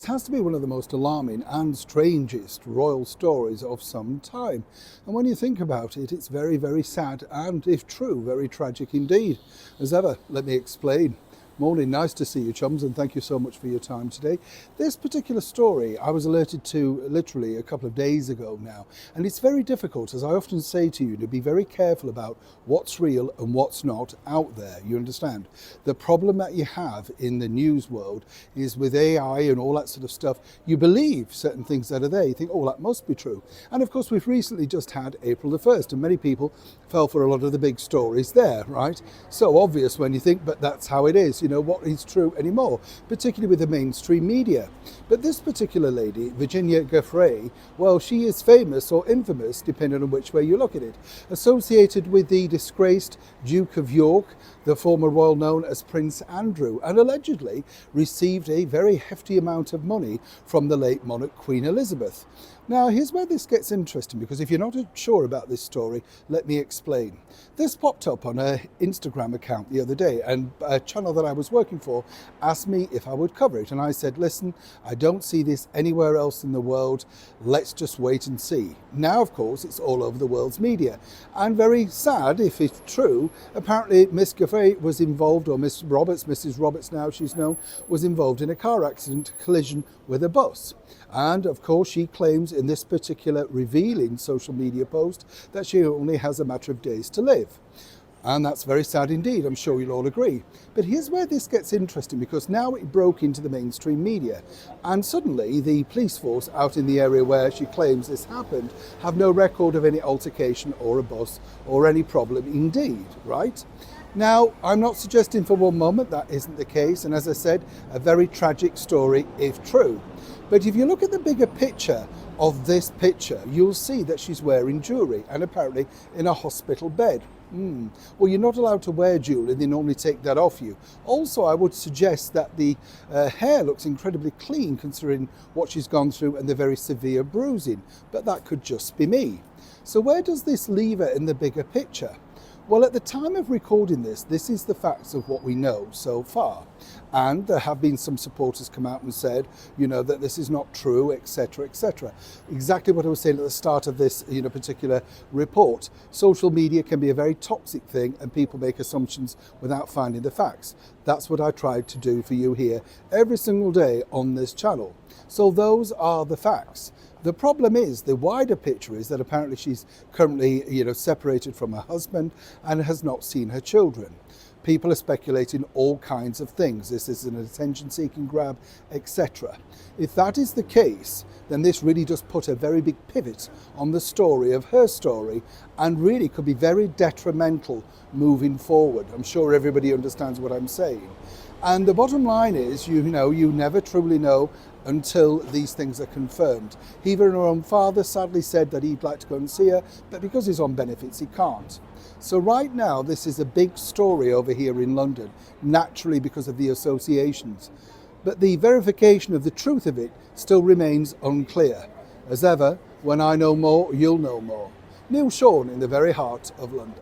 has to be one of the most alarming and strangest royal stories of some time. And when you think about it, it's very, very sad and, if true, very tragic indeed. As ever, let me explain. Morning, nice to see you, chums, and thank you so much for your time today. This particular story I was alerted to literally a couple of days ago now, and it's very difficult, as I often say to you, to be very careful about what's real and what's not out there, you understand? The problem that you have in the news world is with AI and all that sort of stuff, you believe certain things that are there, you think, oh, that must be true. And of course, we've recently just had April the 1st, and many people fell for a lot of the big stories there, right? So obvious when you think, but that's how it is. You know, what is true anymore, particularly with the mainstream media. But this particular lady, Virginia Giuffre, well, she is famous or infamous, depending on which way you look at it, associated with the disgraced Duke of York, the former royal known as Prince Andrew, and allegedly received a very hefty amount of money from the late monarch Queen Elizabeth. Now, here's where this gets interesting, because if you're not sure about this story, let me explain. This popped up on an Instagram account the other day, and a channel that I was working for asked me if I would cover it. And I said, listen, I don't see this anywhere else in the world. Let's just wait and see. Now, of course, it's all over the world's media. And very sad, if it's true, apparently Miss Giuffre was involved, or Mrs. Roberts now she's known, was involved in a car accident collision with a bus. And of course, she claims in this particular revealing social media post that she only has a matter of days to live. And that's very sad indeed, I'm sure you'll all agree. But here's where this gets interesting, because now it broke into the mainstream media. And suddenly the police force out in the area where she claims this happened have no record of any altercation or a bus or any problem indeed, right? Now, I'm not suggesting for one moment that isn't the case. And as I said, a very tragic story if true. But if you look at the bigger picture of this picture, you'll see that she's wearing jewellery and apparently in a hospital bed. Well, you're not allowed to wear jewellery, they normally take that off you. Also, I would suggest that the hair looks incredibly clean considering what she's gone through and the very severe bruising, but that could just be me. So where does this leave her in the bigger picture? Well, at the time of recording this is the facts of what we know so far. And there have been some supporters come out and said, you know, that this is not true, etc., etc. Exactly what I was saying at the start of this, particular report. Social media can be a very toxic thing and people make assumptions without finding the facts. That's what I tried to do for you here every single day on this channel. So those are the facts. The problem is, the wider picture is that apparently she's currently, separated from her husband and has not seen her children. People are speculating all kinds of things. This is an attention-seeking grab, etc. If that is the case, then this really does put a very big pivot on the story of her story and really could be very detrimental moving forward. I'm sure everybody understands what I'm saying. And the bottom line is, you never truly know until these things are confirmed. Even her own father sadly said that he'd like to go and see her, but because he's on benefits, he can't. So right now, this is a big story over here in London, naturally because of the associations. But the verification of the truth of it still remains unclear. As ever, when I know more, you'll know more. Neil Sean in the very heart of London.